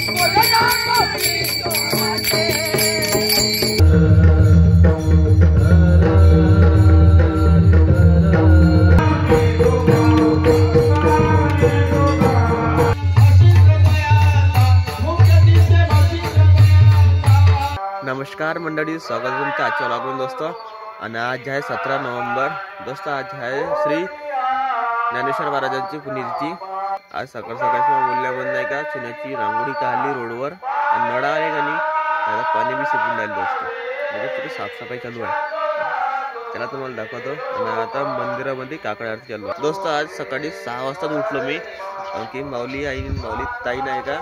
नमस्कार मंडळी, स्वागत आहे तुमचं आजच्या व्लॉगमध्ये दोस्तों. आणि आज आहे 17 नोव्हेंबर दोस्तों. आज आहे श्री ज्ञानेश्वर महाराजांची पुण्यतिथी. आज सकाळ सकाळी बोलल्याबंद नाही का चुन्याची रांगोळी काढली रोडवर आणि नळा आहे का नाही आता पाणी बी शिकून राहिलं दोस्तों. म्हणजे पुरी साफसफाई चालू आहे. त्याला तुम्हाला दाखवतो. आणि आता मंदिरामध्ये काकड आरती चालू आहे दोस्तों. आज सकाळी 6 वाजता उठलो मी, की माऊली ताई नाही का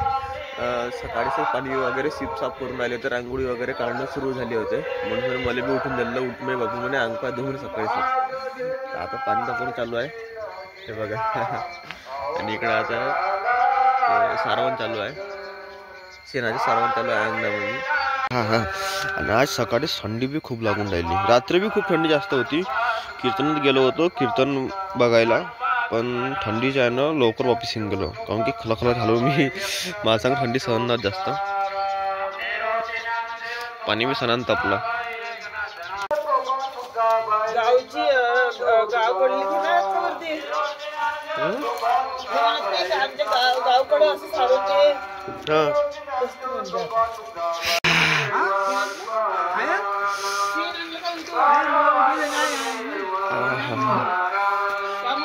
सकाळीच पाणी वगैरे सिप साफ करून राहिले होते, रांगोळी वगैरे काढणं सुरू झाले होते. म्हणून मला मी उठून दिलं, उठ मी बघू म्हणे अंग पाय धुवून सकाळी. आता पाणी तापवून चालू आहे हे बघा. आणि इकडं आता सारवण चालू आहे, शेणाचे सारवण चालू आहे अंगणामध्ये. आणि आज सकाळी थंडी बी खूप लागून राहिली. रात्री बी खूप थंडी जास्त होती. कीर्तनात गेलो होतो कीर्तन बघायला, पण थंडीच्या आहे ना लवकर वापस येऊन गेलो, कारण की खलखला झालो मी. मला सांग थंडी सहन नाही जास्त. पाणी बी सणान तापला.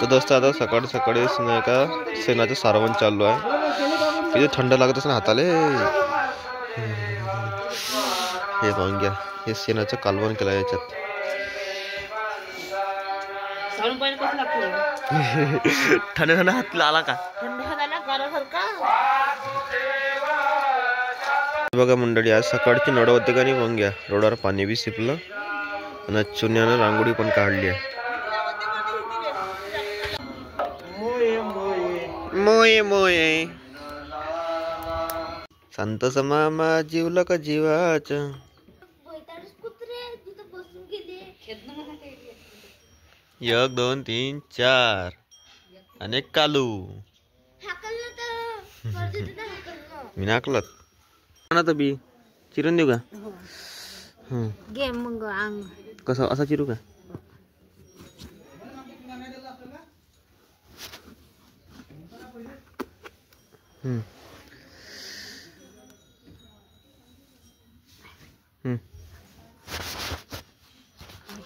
तर दोस्त आता सकाळी सकाळी नाही का शेणाचं सारवण चालू आहे. किती थंड लागत असं हाताले. हे पाहून घ्या, हे शेणाचं कालवण केलं याच्यात. थंड थंड हात आला का बघा मंडळी. आज सकाळची नळ होते का नाही पाहून घ्या. रोडावर पाणी बी शिपलं आणि चुन्यानं रांगोळी पण काढली आहे. मोये मोये संतोष मामा जीवला का जीवाच. 1 2 3 4 अनेक कालू मी नाकलत ना तर बी चिरून देऊ का. कसं असा चिरू का.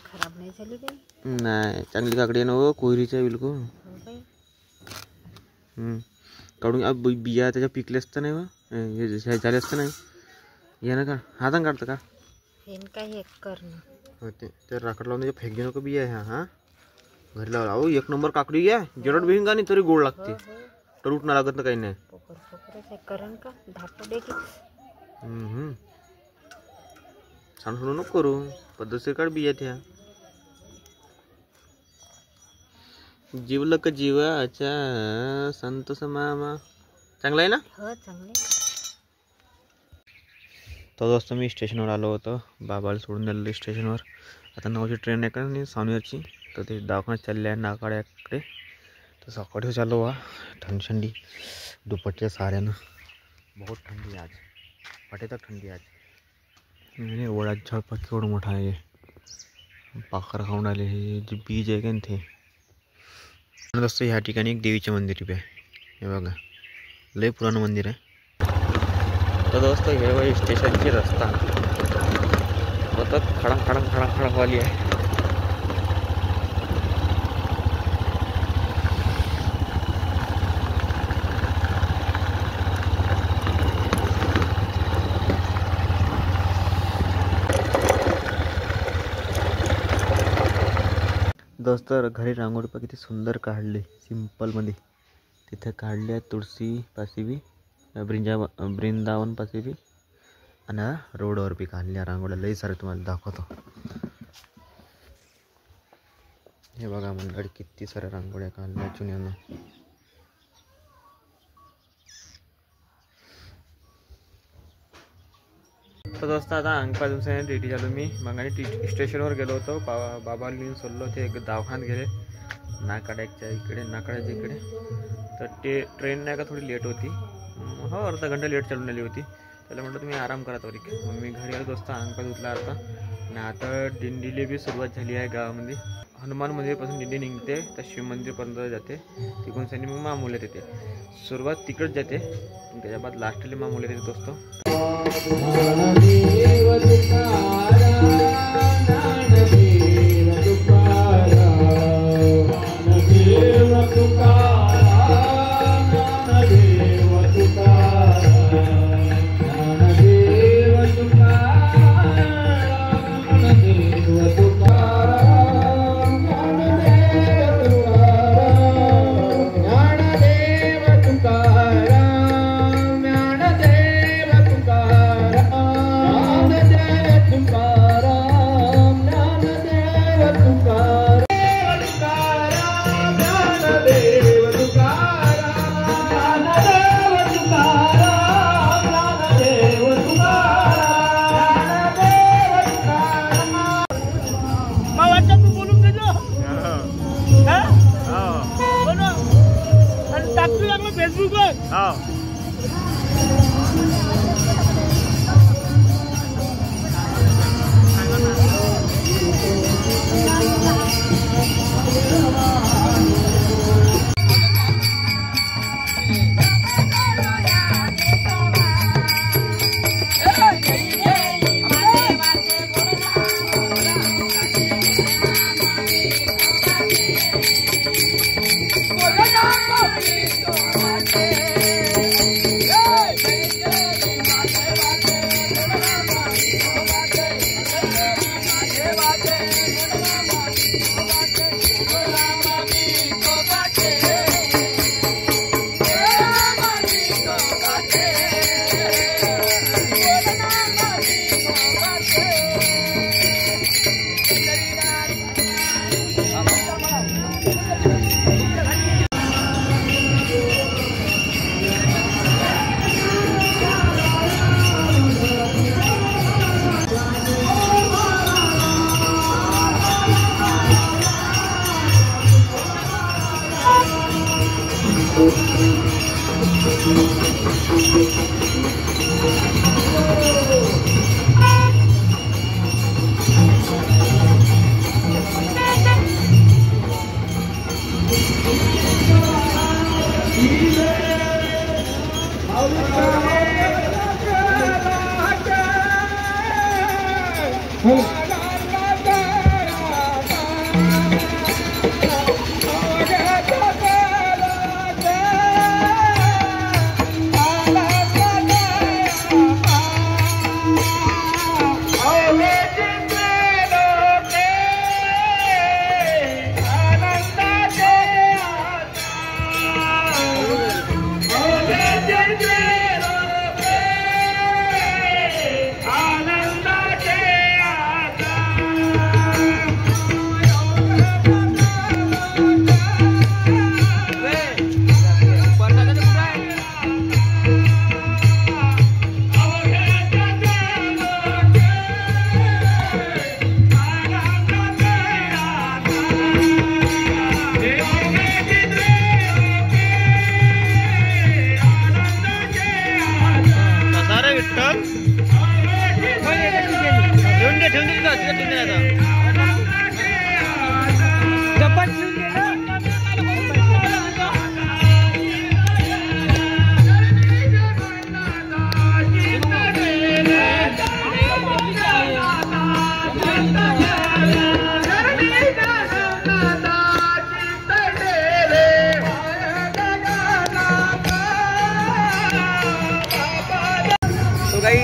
खराब नाही झाली काही. नाही चांगली काकडी आहे ना हो, कोयरीच्या बिलकुल. काढून बिया त्याच्या पिकले असतं नाही व हे झाले असतं नाही. या ना का हातान काढतं का काही एक करणं होते तर राखड लावून त्याच्या फेक घेऊ नको बिया. ह्या घरी लावला. अहो 1 नंबर काकडी घ्या. जरड बिहिंग का नाही तरी गोड लागते. तर उठणं लागत ना काही नाही. सांड सोडू नको करू. पद्धतशीर काढ बिया त्या. जीवलं का जीवाचा संतोष मामा. चांगला आहे ना. हो चांगले. तर दोस्त मी स्टेशनवर आलो होतो. बाबाला सोडून दिलं स्टेशनवर. आता 9ची ट्रेन आहे का नाही सावनेरची. तर ते दवाखान्यात चालले आहे नाकाड्याकडे. तर सकाळी चाललो वा थंडी दुपट्ट्या साऱ्यानं. बहुत थंडी आज. फटे तर थंडी आज. आणि ओढात झाड केवढं मोठा आहे. पाखर खाऊन आले. हे जे बीज आहे का ना ते. दोस्त ह्या ठिकाणी एक देवीचे मंदिर आहे हे बघा. लय पुराणं मंदिर आहे. तर दोस्त हे वय स्टेशनची रस्ता सतत खडा खडा खडा खडावाली आहे. दोस्त घरी रांगोळी पण किती सुंदर काढली सिंपलमध्ये. तिथे काढली आहे तुळशी पाशी बी, वृंदावन पाशी बी आणि रोडवर बी काढल्या रांगोळ्या लई सारे. तुम्हाला दाखवतो हे बघा मंडळी किती साऱ्या रांगोळ्या काढल्या चुन्यानं. तर दोस्त आता अंगपा दिवसाने टी झालो मी. मग आणि स्टेशनवर गेलो होतो. बाबाला घेऊन सोडलो ते एक दवाखान्यात गेले नाकाड्याच्या इकडे नाकाड्याच्या इकडे. तर ट्रेन नाही का थोडी लेट होती. हो अर्धा घंटा लेट चालून आली होती. त्याला म्हटलं तुम्ही आराम करा तरी. मग मी घरी आलो दोस्त, अंग पाय धुतला आता. आणि आता दिंडीला बी सुरुवात झाली आहे गावामध्ये. हनुमान मंदिरपासून दिंडी निघते तर शिव मंदिरपर्यंत जाते. तिकडून सनी मग मामुल्यात येते. सुरुवात तिकडच जाते, त्याच्या बाद लास्टला मामुल्यात येते दोस्त.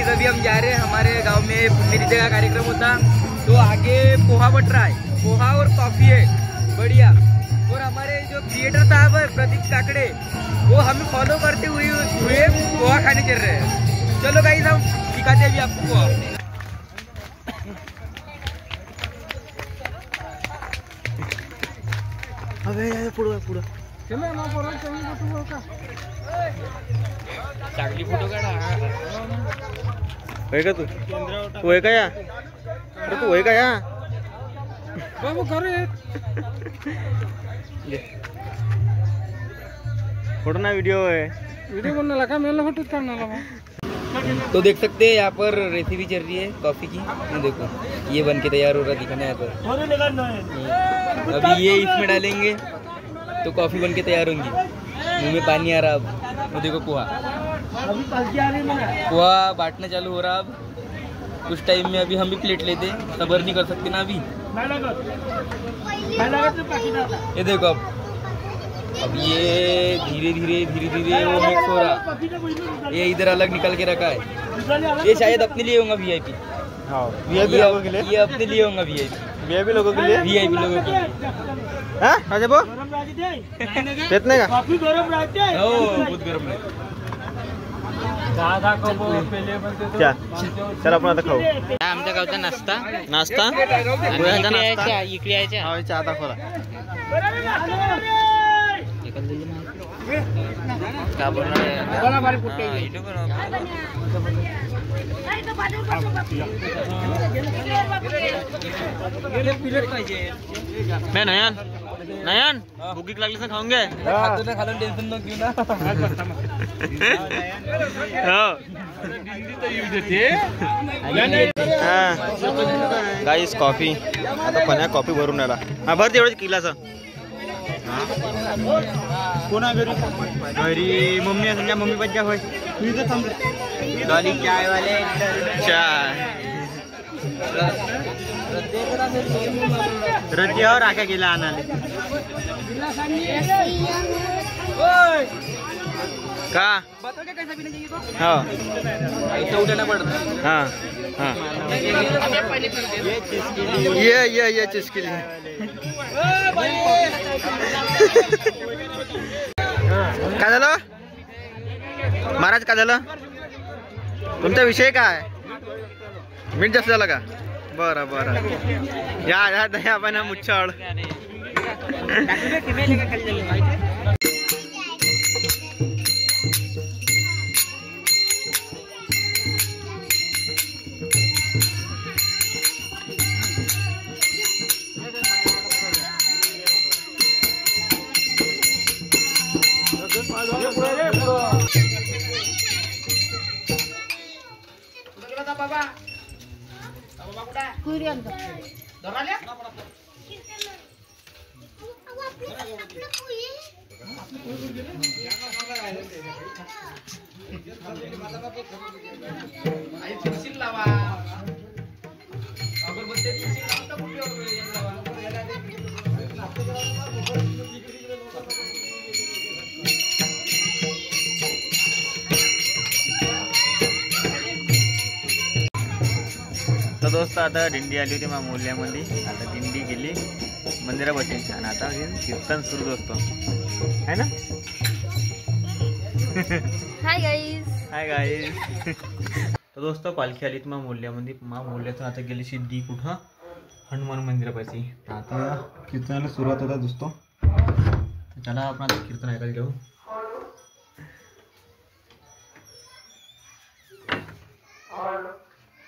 अभी हम जा रहे हैं, हमारे गांव में पुण्यतिथि का कार्यक्रम होता, तो आगे पोहा बट रहा है, पोहा और कॉफी है बढ़िया। और हमारे जो क्रिएटर साहब है प्रदीप काकड़े, वो हमें फॉलो करते हुए पोहा खाने चल रहे हैं। चलो गाइस हम दिखाते हैं अभी आपको पोहा। अबे पुढं पुढं चांगली फोटो काढा। होय का तू होय का या अरे तू होय का या बाबू करे फोटो ना व्हिडिओ आहे तो देख सकते हैं यहाँ पर रेसिपी चल रही है कॉफी की। ये देखो ये बन के तैयार हो रहा दिखाना है। तो अभी ये इसमें डालेंगे तो कॉफी बन के तैयार होंगी। मुंह में पानी आ रहा अब। वो देखो पोहा बांटना चालू हो रहा अब। कुछ टाइम में अभी हम भी प्लेट लेते, सबर नहीं कर सकते ना अभी। ये देखो अब ये धीरे धीरे वो मिक्स हो रहा। ये इधर अलग निकाल के रखा है। ये शायद अपने लिए होगा वीआईपी। हाँ वीआईपी लोगों के लिए। ये अपने लिए होगा वीआईपी लोगों के लिए। वीआईपी लोगों के लिए। हाँ राजा वो कितने का? बहुत गर्म है। क्या चल आपण आता खाऊ। आमच्या गावचा नाश्ता नाश्ता इकडे यायच्या हा चहा दाखवला का बोलणार मैं नयन नयन भूक लागली तर खाऊन घे। खातो ना खालून टेन्शन नको घेऊ ना। गाईस कॉफी आता पण कॉफी भरून आला। हा भर तेवढं किलाचा। कोणा घरी मम्मी असं मम्मी बच्चा होय डॉली चाय वाले चाय रद्दीवर आका गेला आणाले का हाँ ऐसा उठाना पड़ता। हाँ हाँ ये चुस्की लिए काय झालं महाराज? काय झालं तुमचा विषय काय? मीठ जास्त झालं का? बरं बरं या दया पण मुच्छाळ तर दोस्त आता दिंडी आली होती मामूल्यामध्ये। आता दिंडी गेली मंदिरापाशी आणि आता कीर्तन सुरू दोस्त है ना। हाय गाईज हाय गाईज तर दोस्त पालखी आली मामूल्यामध्ये। मामूल्यातून आता गेली सिद्धी कुठं हनुमान मंदिरापाशी। आता कीर्तनाला सुरुवात होता दोस्तो। तर चला आपण आता कीर्तन ऐकायला जाऊ।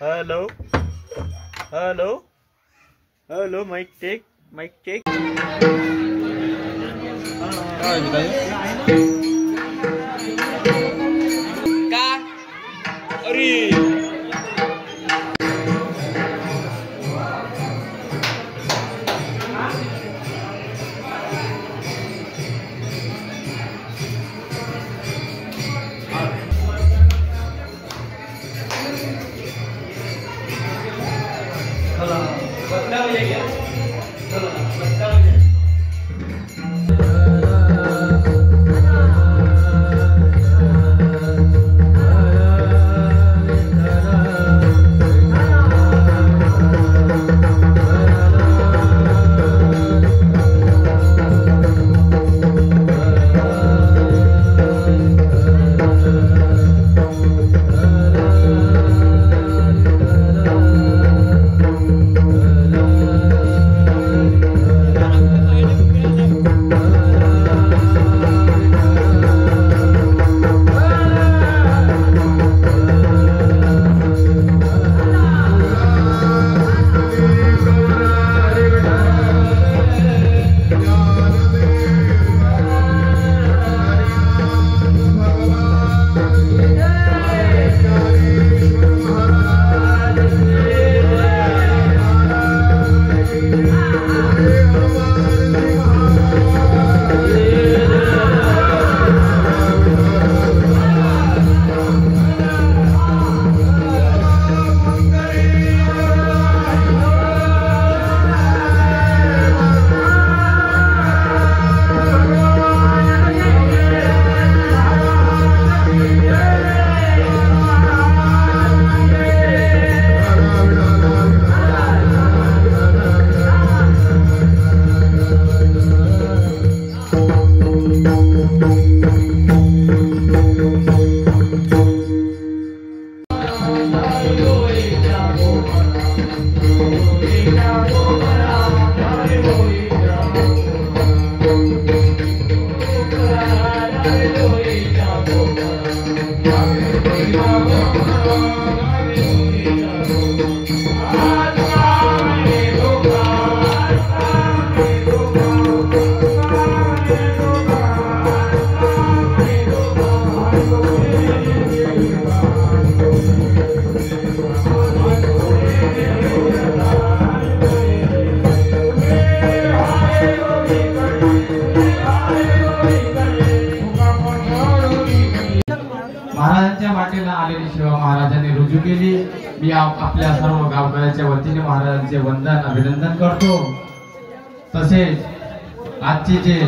Hello hello hello mic check का अरे वाटेला आलेली सेवा महाराजांनी रुजू केली. मी आपल्या सर्व गावकऱ्यांच्या वतीने महाराजांचे वंदन अभिनंदन करतो. तसेच आजचे जे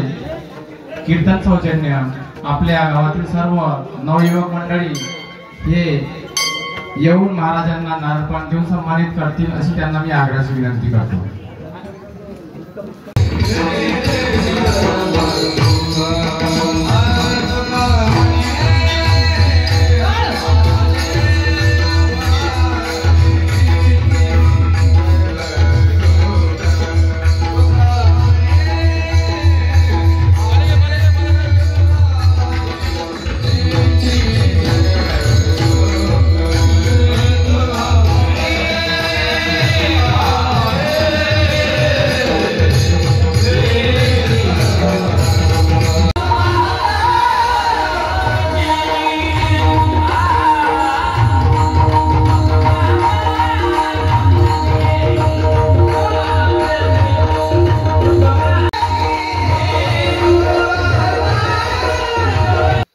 कीर्तन सौजन्य आपल्या गावातील सर्व नवयुवक मंडळी हे येऊन महाराजांना नारळपान देऊन सन्मानित करतील अशी त्यांना मी आग्रहाची विनंती करतो.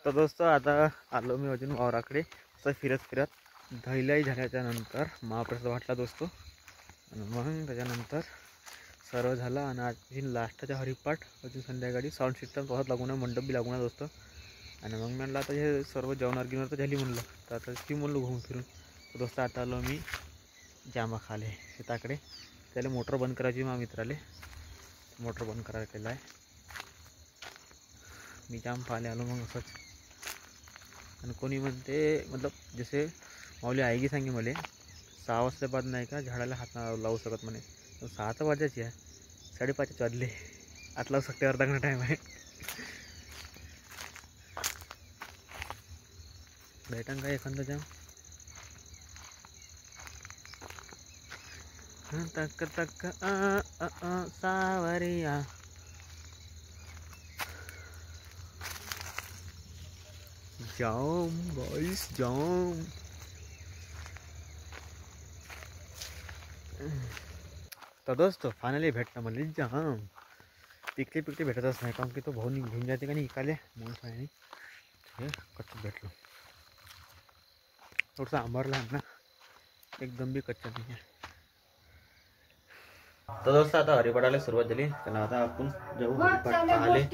तर दोस्त आता आलो मी अजून वावराकडे. असं फिरत दहिलाई झाल्याच्या नंतर महाप्रसाद वाटला दोस्तो. आणि मग त्याच्यानंतर सर्व झालं आणि अजून लास्टच्या हरिपाठ अजून संध्याकाळी साऊंड सिस्टम तसंच लागून आहे, मंडप बी लागून आहे दोस्त. आणि मग म्हणलं आता हे सर्व जेवणार गिवणार तर झाली म्हणलं, तर आता ती म्हणलो घुमून फिरून. तर दोस्त आता आलो मी जामा खाले शेताकडे. त्याला मोटर बंद करायची माझ्या मित्राले, मोटर बंद करायला केलं आहे. मी जाम पाले आलो मग असंच. आणि कोणी म्हणते मतलब जसे माऊली आईगी सांगे मला 6 वाजता बाद नाही का झाडाला हात लावू शकत म्हणे. 6 तर वाजायची आहे, 5:30 वाजले. हात लावू शकते, अर्धा घंटा टाईम आहे. भेटन का एखादा जाम. तक तक सावरिया. जाम बॉयस जाम. तर दोस्त फायनली भेटणं म्हणले जाम. पिकले भेटतच नाही, कारण की तो भाऊ घेऊन जाते का नाही इकाले म्हणून फायनली हे कच्चं भेटलो. थोडंसं आंबारला आहे ना, एकदम बी कच्चा नाही आहे. तर दोस्त आता हरिपाठाला सुरुवात झाली. त्याला आता आपण जाऊ हरिपाठ पाहाले.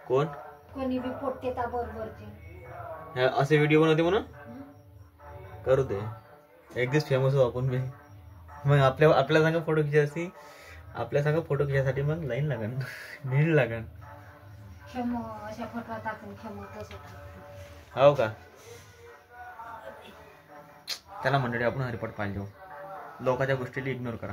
कोण कोणी बी पोटते ता बरोबरचे असे व्हिडिओ बनवते म्हणून करू दे. एक दिवस फेमस हो आपण बी. मग आपल्या सांगा फोटो खिचायची, आपल्या सांगा फोटो खिचायसाठी मग लाईन लागन, नीड लागन. हो का. त्याला मंडळी आपण हरिपाठ पाहिजे. लोकांच्या गोष्टीला इग्नोर करा.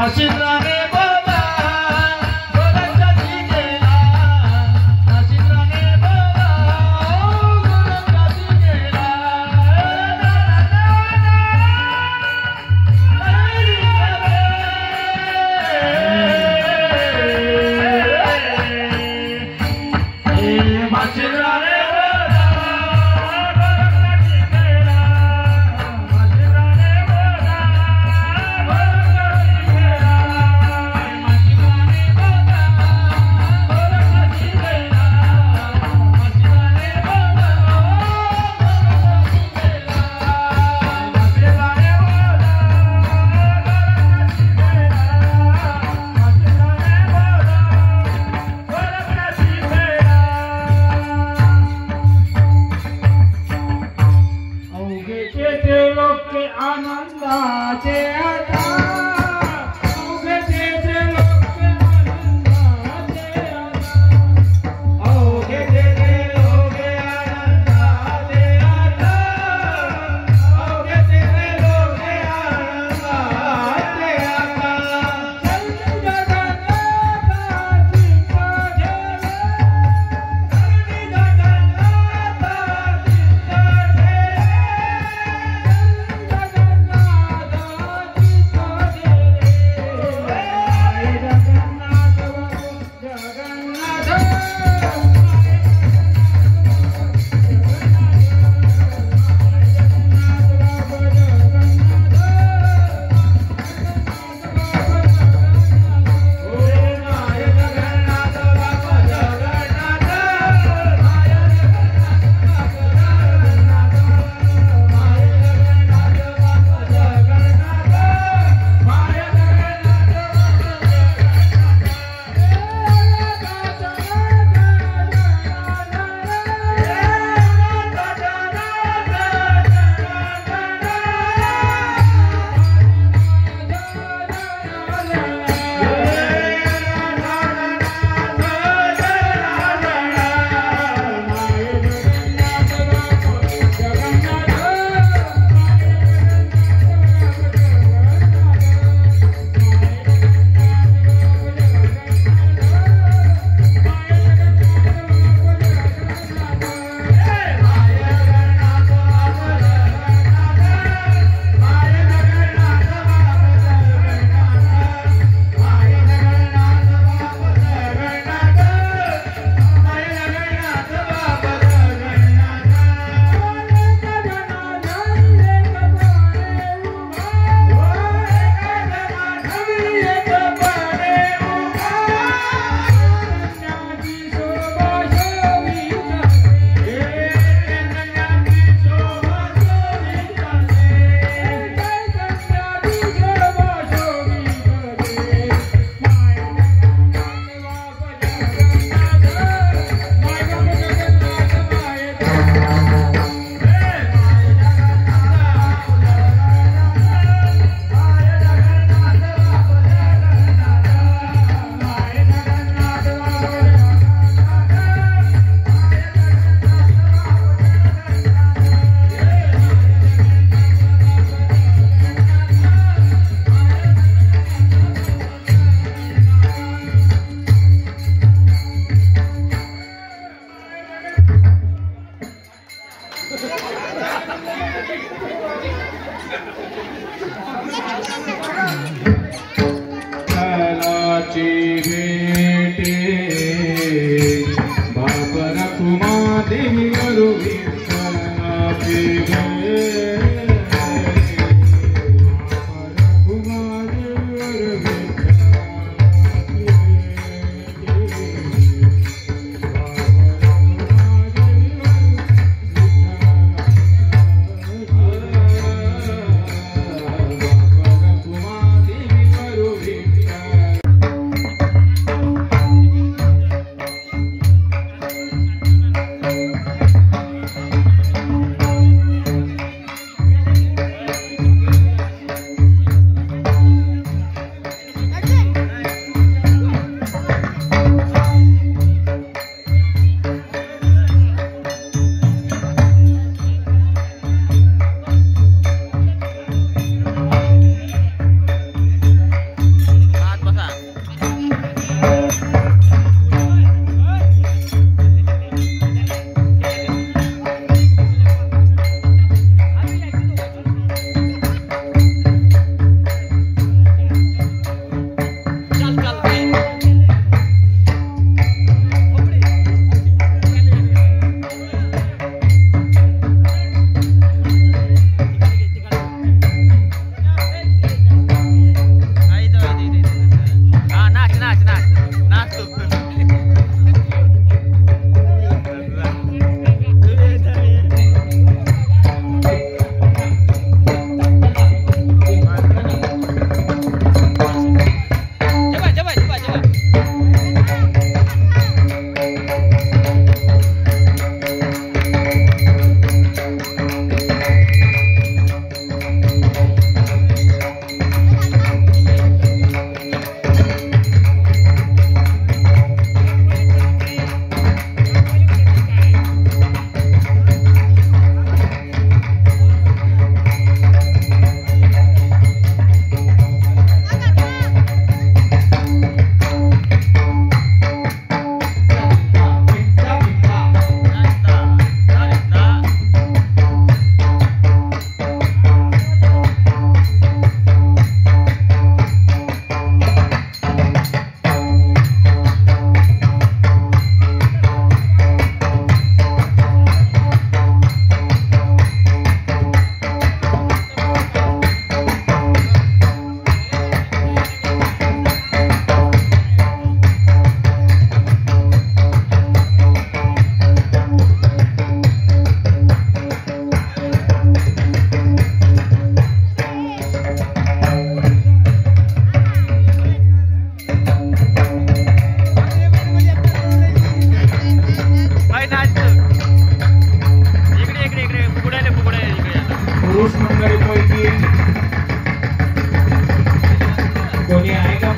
नाशिकराने बोला गोरंगाची गेला नाशिकराने बोला गोरंगाची गेला नाशिकराने बोला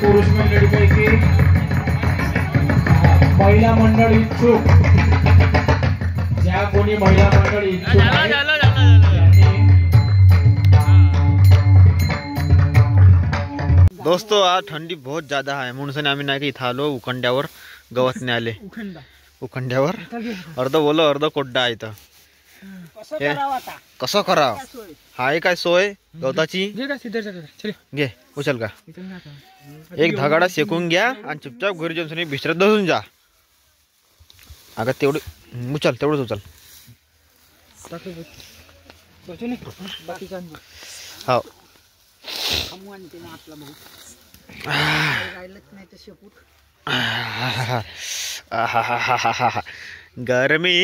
पुरुष मंडळीपैकी महिला मंडळ इच्छुक, ज्या कोणी महिला मंडळी इच्छुक आहेत, दोस्तों आज ठंडी बहुत ज़्यादा आहे म्हणून आम्ही नाही का इथं आलो उखंड्यावर गवतने आले उखंड्यावर अर्ध बोलो अर्ध कोड्डा आहे इथं कसं करावं हाय काय सोय गवताची घे उचल का एक धगाडा शेकून घ्या आणि चुपचाप घरी जाऊन बिस्तर बसून जा अगं तेवढं उचल तेवढंच उचल हो गरमी